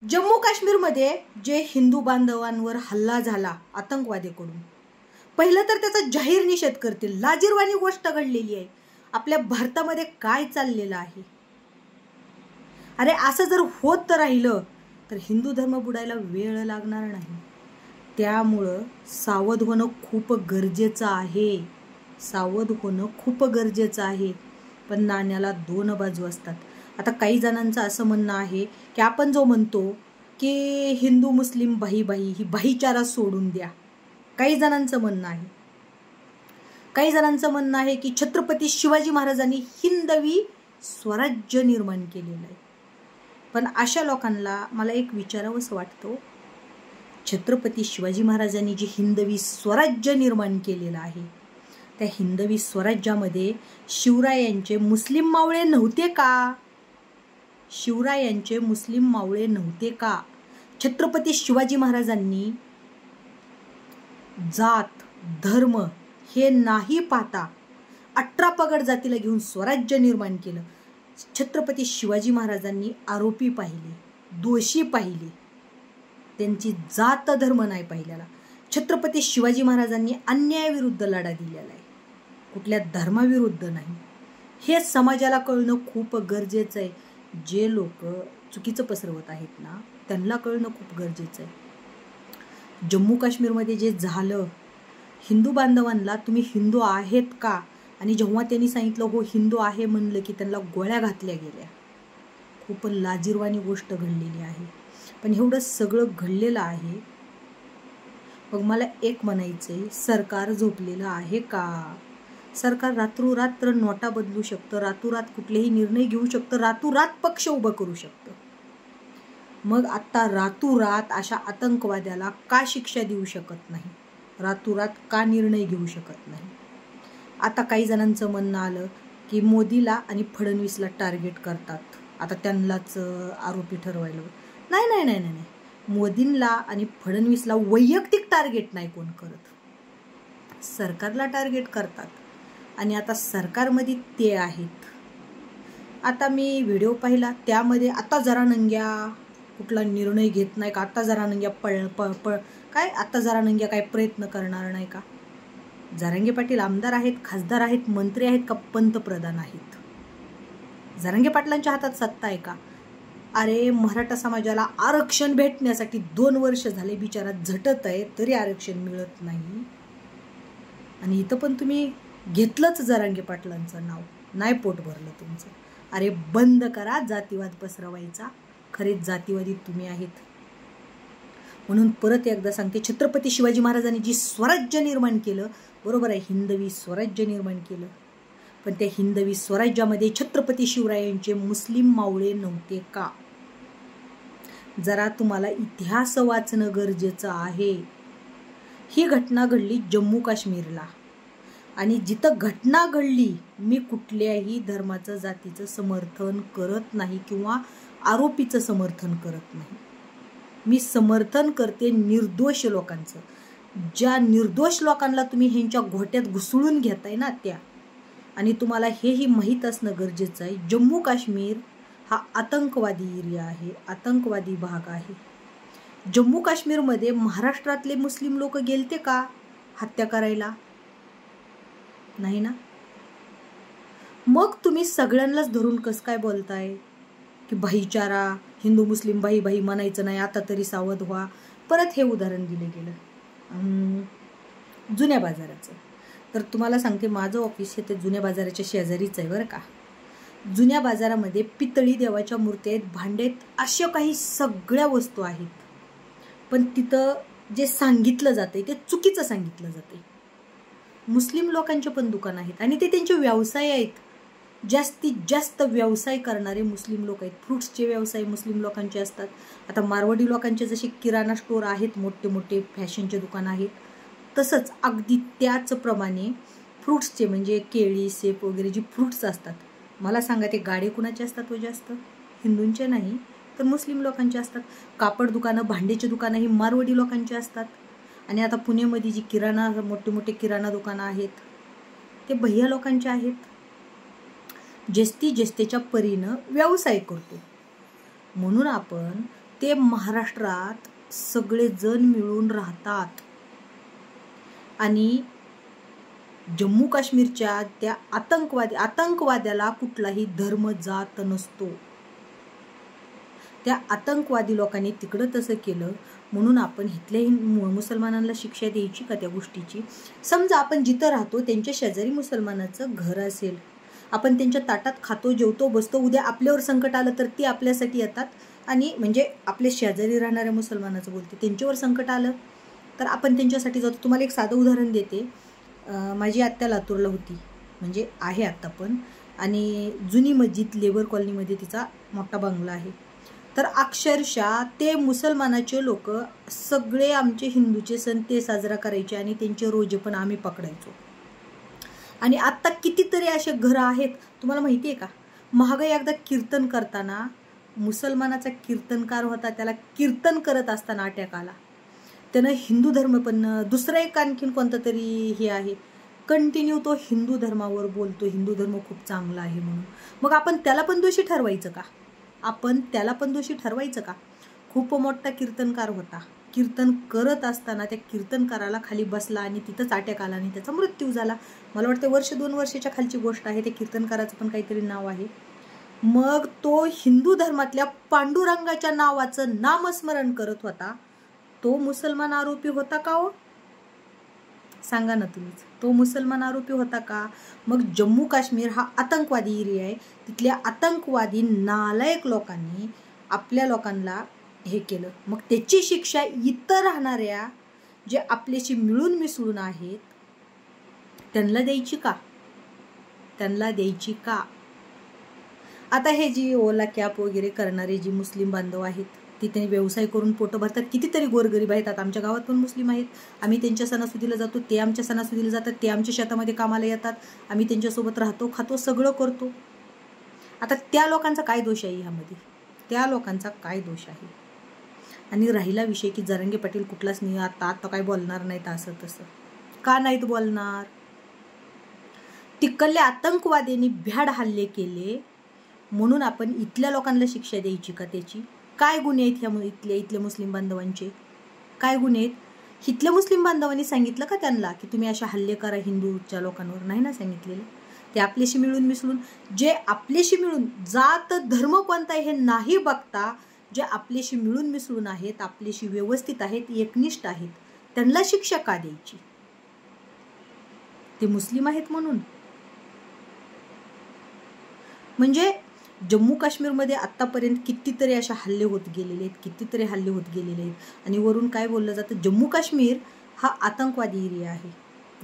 जम्मू काश्मीरमध्ये जे हिंदू बांधवांवर हल्ला झाला आतंकवादीकडून, पहिलं तर त्याचा जाहीर निषेध करतील. लाजिरवाणी गोष्ट घडलेली आहे. आपल्या भारतामध्ये काय चाललेलं आहे? अरे असं जर होत राहिलं तर हिंदू धर्म बुडायला वेळ लागणार नाही. त्यामुळं सावध होणं खूप गरजेचं आहे. सावध होणं खूप गरजेचं आहे. पण नाण्याला दोन बाजू असतात. आता काही जणांचं असं म्हणणं आहे की आपण जो म्हणतो की हिंदू मुस्लिम भाई ही भाईचारा सोडून द्या. काही जणांचं म्हणणं आहे. काही जणांचं म्हणणं आहे की छत्रपती शिवाजी महाराजांनी हिंदवी स्वराज्य निर्माण केलेलं आहे. पण अशा लोकांना मला एक विचारावंसं वाटतं, छत्रपती शिवाजी महाराजांनी जे हिंदवी स्वराज्य निर्माण केलेलं आहे, त्या हिंदवी स्वराज्यामध्ये शिवरायांचे मुस्लिम मावळे नव्हते का? शिवरायांचे मुस्लिम मावळे नव्हते का? छत्रपती शिवाजी महाराजांनी जात धर्म हे नाही पाहता 18 पगड जातीला घेऊन स्वराज्य निर्माण केलं. छत्रपती शिवाजी महाराजांनी आरोपी पाहिले, दोषी पाहिले, त्यांची जात धर्म नाही पाहिलेला. छत्रपती शिवाजी महाराजांनी अन्यायाविरुद्ध लढा दिलेला आहे, कुठल्या धर्माविरुद्ध नाही. हे समाजाला कळणं खूप गरजेचं आहे. जे लोक चुकीचं पसरवत आहेत ना, त्यांना कळणं खूप गरजेचं आहे. जम्मू काश्मीरमध्ये जे झालं, हिंदू बांधवांना तुम्ही हिंदू आहेत का, आणि जेव्हा त्यांनी सांगितलं हो हिंदू आहे म्हणलं की त्यांना गोळ्या घातल्या गेल्या. खूप लाजिरवाणी गोष्ट घडलेली आहे. पण एवढं सगळं घडलेलं आहे, मग मला एक म्हणायचं आहे, सरकार झोपलेलं आहे का? सरकार रात्रोरात्र नोटा बदलू शकतं, रातोरात कुठलेही निर्णय घेऊ शकतं, रातोरात पक्ष उभं करू शकतं. मग आता रातोरात अशा आतंकवाद्याला का शिक्षा देऊ शकत नाही? रातोरात का निर्णय घेऊ शकत नाही? आता काही जणांचं म्हणणं आलं की मोदीला आणि फडणवीसला टार्गेट करतात, आता त्यांनाच आरोपी ठरवायला. नाही नाही नाही नाही मोदींना आणि फडणवीसला वैयक्तिक टार्गेट नाही कोण करत, सरकारला टार्गेट करतात. आणि आता सरकारमध्ये ते आहेत. आता मी व्हिडिओ पाहिला, त्यामध्ये आता जरा नंग्या कुठला निर्णय घेत नाही का, आता जरा नंग्या काय आता जरा नंग्या काय प्रयत्न करणार नाही का? जरांगे पाटील आमदार आहेत, खासदार आहेत, मंत्री आहेत का पंतप्रधान आहेत? जरांगे पाटलांच्या हातात सत्ता आहे का? अरे मराठा समाजाला आरक्षण भेटण्यासाठी 2 वर्ष झाले बिचारा झटत आहे, तरी आरक्षण मिळत नाही. आणि इथं पण तुम्ही घेतलंच जरांगे पाटलांचं नाव, नाही पोट भरलं तुमचं. अरे बंद करा जातीवाद पसरवायचा, खरेच जातीवादी तुम्ही आहेत. म्हणून परत एकदा सांगते, छत्रपती शिवाजी महाराजांनी जी स्वराज्य निर्माण केलं, बरोबर आहे, हिंदवी स्वराज्य निर्माण केलं, पण त्या हिंदवी स्वराज्यामध्ये छत्रपती शिवरायांचे मुस्लिम मावळे नव्हते का? जरा तुम्हाला इतिहास वाचणं गरजेचं आहे. ही घटना घडली जम्मू काश्मीरला, आणि जिथं घटना घडली, मी कुठल्याही धर्माचं जातीचं समर्थन करत नाही किंवा आरोपीचं समर्थन करत नाही. मी समर्थन करते निर्दोष लोकांचं. ज्या निर्दोष लोकांना तुम्ही ह्यांच्या घोट्यात घुसळून घेताय ना त्या, आणि तुम्हाला हेही माहीत असणं गरजेचं आहे, जम्मू काश्मीर हा आतंकवादी एरिया आहे, आतंकवादी भाग आहे. जम्मू काश्मीरमध्ये महाराष्ट्रातले मुस्लिम लोक गेलते का हत्या करायला? नाही ना. मग तुम्ही सगळ्यांनाच धरून कसं काय बोलताय की भाईचारा, हिंदू मुस्लिम भाई म्हणायचं नाही, आता तरी सावध व्हा. परत हे उदाहरण दिलं गेलं जुन्या बाजाराचं. तर तुम्हाला सांगते, माझं ऑफिस हे ते जुन्या बाजाराच्या शेजारीच आहे बरं का. जुन्या बाजारामध्ये पितळी देवाच्या मूर्त्या आहेत, भांडे आहेत, अशा काही सगळ्या वस्तू आहेत. पण तिथं जे सांगितलं जाते ते चुकीचं सांगितलं जाते. मुस्लिम लोकांचे पण दुकान आहेत आणि ते त्यांचे व्यवसाय आहेत. जास्तीत जास्त व्यवसाय करणारे मुस्लिम लोक आहेत. फ्रूट्सचे व्यवसाय मुस्लिम लोकांचे असतात. आता मारवाडी लोकांचे जसे किराणा स्टोर आहेत, मोठे मोठे फॅशनचे दुकान आहेत, तसंच अगदी त्याचप्रमाणे फ्रूट्सचे म्हणजे केळी, सेब वगैरे जी फ्रूट्स असतात, मला सांगा ते गाडे कुणाचे असतात व जास्त? हिंदूंचे नाही तर मुस्लिम लोकांचे असतात. कापड दुकानं, भांड्याचे दुकानं ही मारवाडी लोकांचे असतात. आणि आता पुण्यामध्ये जी किराणा, मोठे मोठे किराणा दुकानं आहेत, ते भैया लोकांचे आहेत. ज्येष्ठी ज्येष्ठेच्या परीनं व्यवसाय करतो. म्हणून आपण ते महाराष्ट्रात सगळेजण मिळून राहतात आणि जम्मू काश्मीरच्या त्या आतंकवाद्याला कुठलाही धर्म जात नसतो. त्या आतंकवादी लोकांनी तिकडं तसं केलं म्हणून आपण इथल्या मुसलमानांना शिक्षा द्यायची का त्या गोष्टीची? समजा आपण जिथं राहतो त्यांच्या शेजारी मुसलमानाचं घर असेल, आपण त्यांच्या ताटात खातो, जेवतो, बसतो, उद्या आपल्यावर संकट आलं तर ती आपल्यासाठी येतात आणि म्हणजे आपल्या शेजारी राहणाऱ्या मुसलमानाचं बोलते, त्यांच्यावर संकट आलं तर आपण त्यांच्यासाठी जातो. तुम्हाला एक साधं उदाहरण देते. माझी आत्या लातूरला होती, म्हणजे आहे आत्ता पण, आणि जुनी मस्जिद लेबर कॉलनीमध्ये तिचा मोठा बंगला आहे. तर अक्षरशः ते मुसलमानाचे लोक सगळे आमचे हिंदूचे सण ते साजरा करायचे आणि त्यांचे रोजे पण आम्ही पकडायचो. आणि आत्ता कितीतरी असे घरं आहेत. तुम्हाला माहिती आहे का, महागाई एकदा कीर्तन करताना मुसलमानाचा कीर्तनकार होता, त्याला कीर्तन करत असताना अटॅक आला. त्यानं हिंदू धर्म पण दुसरा एक आणखीन कोणता तरी हे आहे, कंटिन्यू तो हिंदू धर्मावर बोलतो, हिंदू धर्म खूप चांगला आहे म्हणून. मग आपण त्याला पण दोषी ठरवायचं का? आपण त्याला पण दोषी ठरवायचं का? खूप मोठा कीर्तनकार होता, कीर्तन करत असताना त्या कीर्तनकाराला खाली बसला आणि तिथंच अटॅक आला आणि त्याचा मृत्यू झाला. मला वाटतं 1-2 वर्षाच्या खालची गोष्ट आहे. त्या कीर्तनकाराचं पण काहीतरी नाव आहे. मग तो हिंदू धर्मातल्या पांडुरंगाच्या नावाचं नामस्मरण करत होता. तो मुसलमान आरोपी होता का हो? सांगा ना तुम्हीच, तो मुसलमान आरोपी होता का? मग जम्मू काश्मीर हा आतंकवादी एरिया आहे. तिथल्या आतंकवादी नालायक लोकांनी आपल्या लोकांना हे केलं. मग त्याची शिक्षा इतर राहणाऱ्या जे आपल्याशी मिळून मिसळून आहेत त्यांना द्यायची का? त्यांना द्यायची का? आता हे जी ओला कॅब वगैरे करणारे जी मुस्लिम बांधव आहेत, तिथे व्यवसाय करून पोटं भरतात. कितीतरी गोरगरीब आहेत. आता आमच्या गावात पण मुस्लिम आहेत. आम्ही त्यांच्या सणासुदीला जातो, ते आमच्या सणासुदीला जातात, ते आमच्या शेतामध्ये कामाला येतात, आम्ही त्यांच्यासोबत राहतो, खातो, सगळं करतो. आता त्या लोकांचा काय दोष आहे ह्यामध्ये? त्या लोकांचा काय दोष आहे? आणि राहिला विषय की जरांगे पाटील कुठलाच नाही, आता काय बोलणार नाहीत असं तसं. का नाहीत बोलणार? तिकडल्या आतंकवाद्यांनी भ्याड हल्ले केले म्हणून आपण इथल्या लोकांना शिक्षा द्यायची का त्याची? काय गुन्हे आहेत ह्या इथल्या मुस्लिम बांधवांचे? काय गुन्हे आहेत? इथल्या मुस्लिम बांधवांनी सांगितलं का त्यांना की तुम्ही अशा हल्ले करा हिंदूच्या लोकांवर? नाही ना सांगितलेलं. ते आपल्याशी मिळून मिसळून, जे आपल्याशी मिळून जात धर्म कोणता हे नाही बघता, जे आपल्याशी मिळून मिसळून आहेत, आपल्याशी व्यवस्थित आहेत, एकनिष्ठ आहेत, त्यांना शिक्षा का द्यायची? ते मुस्लिम आहेत म्हणून? म्हणजे जम्मू काश्मीरमध्ये आत्तापर्यंत कितीतरी अशा हल्ले होत गेलेले आहेत, आणि वरून काय बोललं जातं, जम्मू काश्मीर हा आतंकवादी एरिया आहे.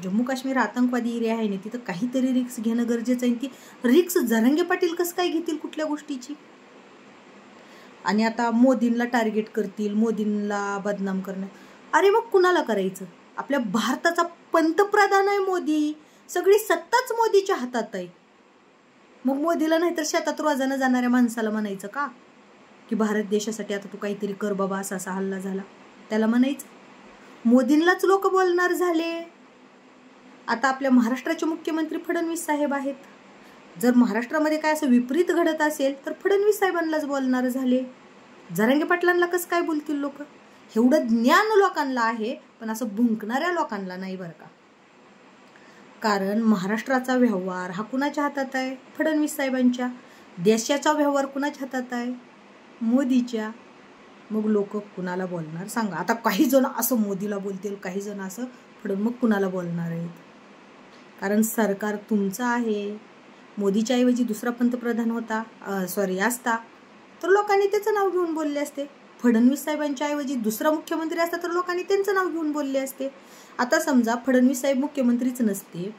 जम्मू काश्मीर आतंकवादी एरिया आहे ना, तिथं काहीतरी रिक्स घेणं गरजेचं आहे. ती रिक्स जरांगे पाटील कसं काय घेतील कुठल्या गोष्टीची? आणि आता मोदींना टार्गेट करतील, मोदींना बदनाम करणं. अरे मग कुणाला करायचं? आपल्या भारताचा पंतप्रधान आहे मोदी, सगळी सत्ताच मोदीच्या हातात आहे. मग मोदीला नाहीतर शेतात रोजानं जाणाऱ्या माणसाला म्हणायचं का की भारत देशासाठी आता तू काहीतरी कर बाबा, असा हल्ला झाला, त्याला म्हणायचं? मोदींनाच लोक बोलणार झाले. आता आपल्या महाराष्ट्राचे मुख्यमंत्री फडणवीस साहेब आहेत. जर महाराष्ट्रामध्ये काय असं विपरीत घडत असेल तर फडणवीस साहेबांनाच बोलणार झाले. जरांगे पाटलांना कसं काय बोलतील लोक? एवढं ज्ञान लोकांना आहे, पण असं भुंकणाऱ्या लोकांना नाही बरं का. कारण महाराष्ट्राचा व्यवहार हा कुणाच्या हातात आहे? फडणवीस साहेबांच्या. देशाचा व्यवहार कुणाच्या हातात आहे? मोदीच्या. मग लोक कुणाला बोलणार सांगा? आता काही जण असं मोदीला बोलतील, काही जण असं मग कुणाला बोलणार आहेत? कारण सरकार तुमचं आहे. मोदीच्या ऐवजी दुसरा पंतप्रधान होता, असता तर लोकांनी त्याचं नाव घेऊन बोलले असते. फडणवीस साहेबांच्या ऐवजी दुसरा मुख्यमंत्री असता तर लोकांनी त्यांचं नाव घेऊन बोलले असते. आता समजा फडणवीस साहेब मुख्यमंत्रीच नसते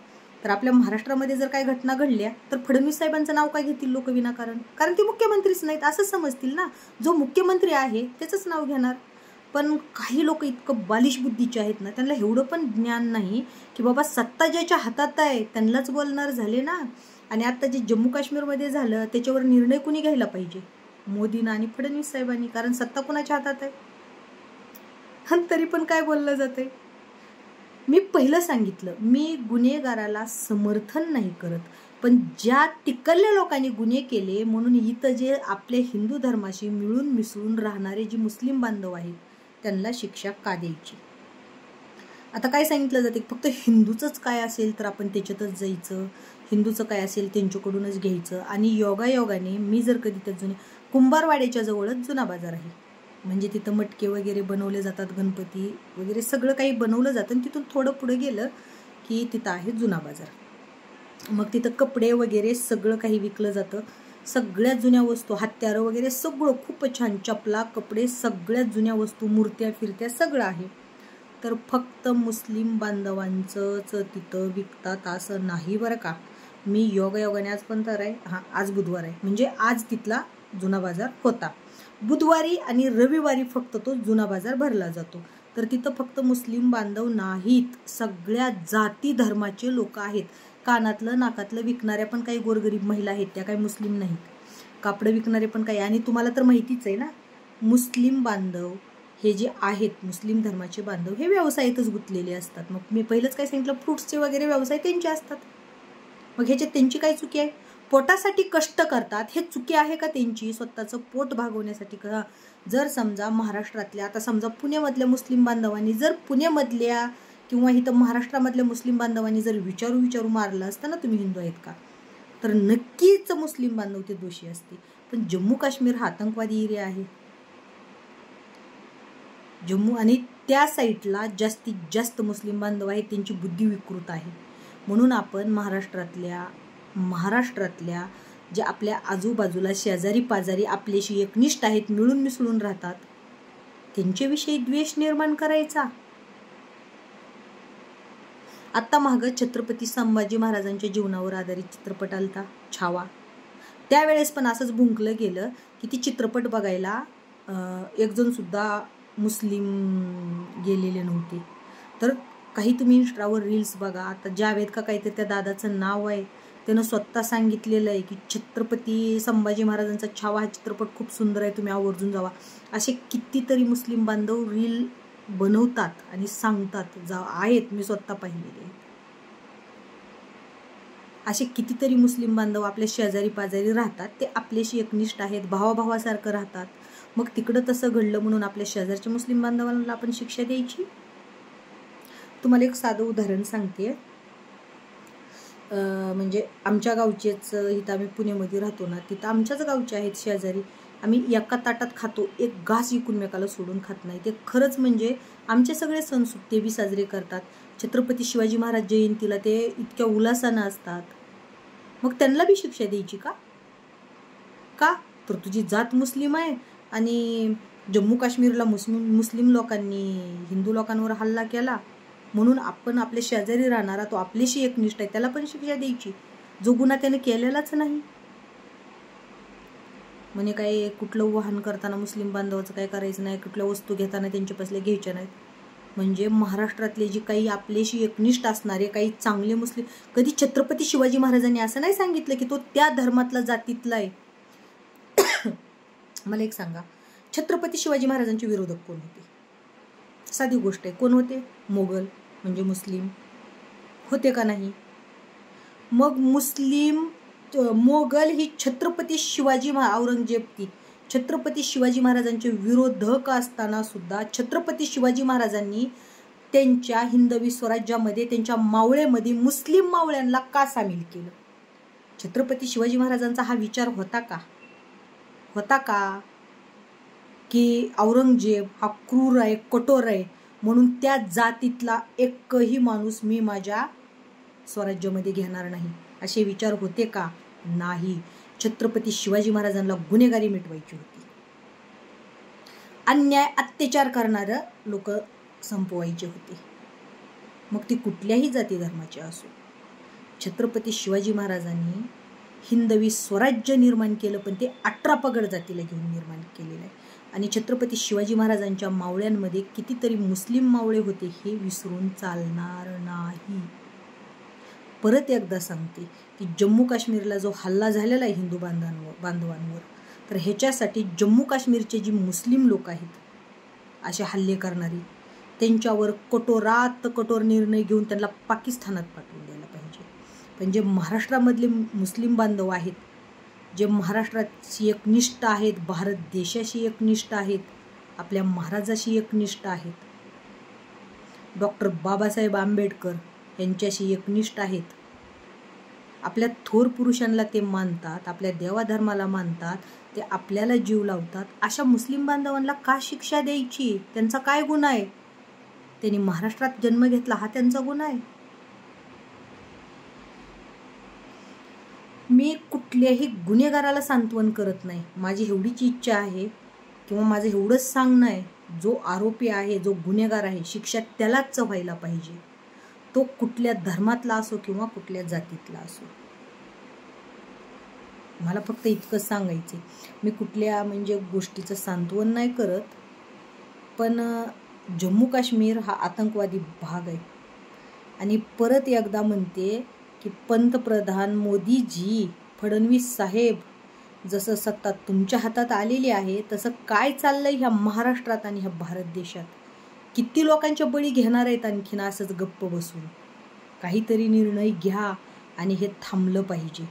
तर आपल्या महाराष्ट्रामध्ये जर काही घटना घडल्या तर फडणवीस साहेबांचं नाव काय घेतील लोक विनाकारण? कारण ते मुख्यमंत्रीच नाहीत असं समजतील ना. जो मुख्यमंत्री आहे त्याचंच नाव घेणार. पण काही लोक इतकं बालिश बुद्धीचे आहेत ना, त्यांना एवढं पण ज्ञान नाही की बाबा सत्ता ज्याच्या हातात आहे त्यांनाच बोलणार झाले ना. आणि आता जे जम्मू काश्मीरमध्ये झालं त्याच्यावर निर्णय कुणी घ्यायला पाहिजे? मोदींना आणि फडणवीस साहेबांनी. कारण सत्ता कुणाच्या हातात आहे. तरी पण काय बोललं जातंय? मी पहिलं सांगितलं, मी गुन्हेगाराला समर्थन नाही करत, पण ज्या तिकडल्या लोकांनी गुन्हे केले म्हणून इथं जे आपले हिंदू धर्माशी मिळून मिसळून राहणारे जे मुस्लिम बांधव आहेत त्यांना शिक्षा का द्यायची? आता काय सांगितलं जाते, फक्त हिंदूचंच काय असेल तर आपण त्याच्यातच जायचं, हिंदूचं काय असेल त्यांच्याकडूनच घ्यायचं. आणि योगायोगाने मी जर कधी त्या जुन्या कुंभारवाड्याच्या जवळच जुना बाजार आहे, म्हणजे तिथं मटके वगैरे बनवले जातात, गणपती वगैरे सगळं काही बनवलं जातं. आणि तिथून थोडं पुढे गेलं की तिथं आहे जुना बाजार. मग तिथं कपडे वगैरे सगळं काही विकलं जातं, सगळ्यात जुन्या वस्तू, हत्यारं वगैरे सगळं खूप छान, चपला कपडे सगळ्यात जुन्या वस्तू, मूर्त्या फिरत्या सगळं आहे. तर फक्त मुस्लिम बांधवांचंच तिथं विकतात असं नाही बरं का. मी योगायोगाने आज पण तर आहे, आज बुधवार आहे, म्हणजे आज तिथला जुना बाजार होता. बुधवारी आणि रविवारी फक्त तो जुना बाजार भरला जातो. तर तिथं फक्त मुस्लिम बांधव नाहीत, सगळ्या जाती धर्माचे लोक आहेत. कानातलं नाकातलं विकणाऱ्या पण काही गोरगरीब महिला आहेत, त्या काही मुस्लिम नाहीत. कापडं विकणारे पण काही. आणि तुम्हाला तर माहितीच आहे ना, मुस्लिम बांधव हे जे आहेत, मुस्लिम धर्माचे बांधव हे व्यवसायातच गुंतलेले असतात. मग मी पहिलंच काय सांगितलं, फ्रूट्सचे वगैरे व्यवसाय त्यांचे असतात. मग ह्याच्यात त्यांची काय चुकी आहे? पोटासाठी कष्ट करतात, हे चुकी आहे का त्यांची? स्वतःचं पोट भागवण्यासाठी का? जर समजा महाराष्ट्रातल्या, आता समजा पुण्यामधल्या मुस्लिम बांधवांनी जर पुण्यामधल्या किंवा इथं महाराष्ट्रामधल्या मुस्लिम बांधवांनी जर विचारू मारलं असतं ना तुम्ही हिंदू आहेत का, तर नक्कीच मुस्लिम बांधव ते दोषी असते. पण जम्मू काश्मीर हा आतंकवादी एरिया आहे. जम्मू आणि त्या साईडला जास्तीत जास्त मुस्लिम बांधव आहेत, त्यांची बुद्धी विकृत आहे. म्हणून आपण महाराष्ट्रातल्या जे आपल्या आजूबाजूला शेजारी पाजारी आपल्याशी एकनिष्ठ आहेत, मिळून मिसळून राहतात, त्यांच्याविषयी द्वेष निर्माण करायचा. आत्ता मागं छत्रपती संभाजी महाराजांच्या जीवनावर आधारित चित्रपट आलता छावा. त्यावेळेस पण असंच भुंकलं गेलं की ती चित्रपट बघायला एकजण सुद्धा मुस्लिम गेलेले नव्हते. तर काही तुम्ही इंस्टावर रील्स बघा, आता जावेद का काहीतरी त्या दादाचं नाव आहे, त्यानं स्वतः सांगितलेलं आहे की छत्रपती संभाजी महाराजांचा छावा हा चित्रपट खूप सुंदर आहे, तुम्ही आवर्जून जावा. असे कितीतरी मुस्लिम बांधव रील बनवतात आणि सांगतात, आहेत, मी स्वतः पाहिलेले आहेत. असे कितीतरी मुस्लिम बांधव आपल्या शेजारी पाजारी राहतात, ते आपल्याशी एकनिष्ठ आहेत, भावाभावासारखं राहतात. मग तिकडं तसं घडलं म्हणून आपल्या शेजारच्या मुस्लिम बांधवांना आपण शिक्षा द्यायची? तुम्हाला एक साधं उदाहरण सांगते. म्हणजे आमच्या गावचेच, इथं आम्ही पुण्यामध्ये राहतो ना, तिथं आमच्याच गावचे आहेत शेजारी, आम्ही एका ताटात खातो, एक घास एकमेकाला सोडून खात नाही. ते खरंच म्हणजे आमचे सगळे सण ते बी साजरे करतात. छत्रपती शिवाजी महाराज जयंतीला ते इतक्या उल्हासानं असतात. मग त्यांना बी शिक्षा द्यायची का? तर तुझी जात मुस्लिम आहे आणि जम्मू काश्मीरला मुस्लिम लोकांनी हिंदू लोकांवर हल्ला केला म्हणून आपण आपल्या शेजारी राहणारा तो आपल्याशी एकनिष्ठ आहे, त्याला पण शिक्षा द्यायची जो गुन्हा त्याने केलेलाच नाही. म्हणे काय कुठलं वाहन करताना मुस्लिम बांधवाचं काय करायचं नाही, कुठल्या वस्तू घेताना त्यांच्यापासल्या घ्यायच्या नाहीत. म्हणजे महाराष्ट्रातले जे काही आपल्याशी एकनिष्ठ असणारे काही चांगले मुस्लिम, कधी छत्रपती शिवाजी महाराजांनी असं नाही सांगितलं की तो त्या धर्मातला जातीतला आहे. मला एक सांगा, छत्रपती शिवाजी महाराजांचे विरोधक कोण होते? साधी गोष्ट आहे, कोण होते? मोगल, म्हणजे मुस्लिम होते का नाही? मग मोगल ही छत्रपती शिवाजी औरंगजेब छत्रपती शिवाजी महाराजांचे विरोधक असताना सुद्धा छत्रपती शिवाजी महाराजांनी त्यांच्या हिंदवी स्वराज्यामध्ये त्यांच्या मावळेमध्ये मुस्लिम मावळ्यांना का सामील केलं? छत्रपती शिवाजी महाराजांचा हा विचार होता का की औरंगजेब हा क्रूर आहे, कठोर आहे म्हणून त्या जातीतला एकही माणूस मी माझ्या स्वराज्यामध्ये घेणार नाही, असे विचार होते का? नाही. छत्रपती शिवाजी महाराजांना गुन्हेगारी मिटवायची होती, अन्याय अत्याचार करणारे लोक संपवायचे होते, मग ती कुठल्याही जाती धर्माचे असो. छत्रपती शिवाजी महाराजांनी हिंदवी स्वराज्य निर्माण केलं, पण ते 18 पगड जातीला घेऊन निर्माण केलेलं आहे. आणि छत्रपती शिवाजी महाराजांच्या मावळ्यांमध्ये कितीतरी मुस्लिम मावळे होते हे विसरून चालणार नाही. परत एकदा सांगते की जम्मू काश्मीरला जो हल्ला झालेला आहे हिंदू बांधवांवर, तर ह्याच्यासाठी जम्मू काश्मीरचे जे मुस्लिम लोक आहेत असे हल्ले करणारी, त्यांच्यावर कठोरात कठोर निर्णय घेऊन त्यांना पाकिस्तानात पाठवून द्यायला पाहिजे. पण जे महाराष्ट्रामधले मुस्लिम बांधव आहेत, जे महाराष्ट्राशी एकनिष्ठ आहेत, भारत देशाशी एकनिष्ठ आहेत, आपल्या महाराजाशी एकनिष्ठ आहेत, डॉक्टर बाबासाहेब आंबेडकर यांच्याशी एकनिष्ठ आहेत, आपल्या थोर पुरुषांना ते मानतात, आपल्या देवाधर्माला मानतात, ते आपल्याला जीव लावतात, अशा मुस्लिम बांधवांना का शिक्षा द्यायची? त्यांचा काय गुन्हा आहे? त्यांनी महाराष्ट्रात जन्म घेतला हा त्यांचा गुन्हा आहे? मी कुठल्याही गुन्हेगाराला सांत्वन करत नाही. माझी एवढीच इच्छा आहे किंवा माझं एवढंच सांगणं आहे, जो आरोपी आहे, जो गुन्हेगार आहे, शिक्षा त्यालाच व्हायला पाहिजे. तो कुठल्या धर्मातला असो किंवा कुठल्या जातीतला असो. मला फक्त इतकंच सांगायचं. मी कुठल्या गोष्टीचं सांत्वन नाही करत, पण जम्मू काश्मीर हा आतंकवादी भाग आहे. आणि परत एकदा म्हणते की पंतप्रधान मोदीजी, फडणवीस साहेब, जसं सत्ता तुमच्या हातात आलेली आहे तसं काय चाललंय ह्या महाराष्ट्रात आणि ह्या भारत देशात? किती लोकांच्या बळी घेणार आहेत आणखीन असंच गप्प बसून? काहीतरी निर्णय घ्या आणि हे थांबलं पाहिजे.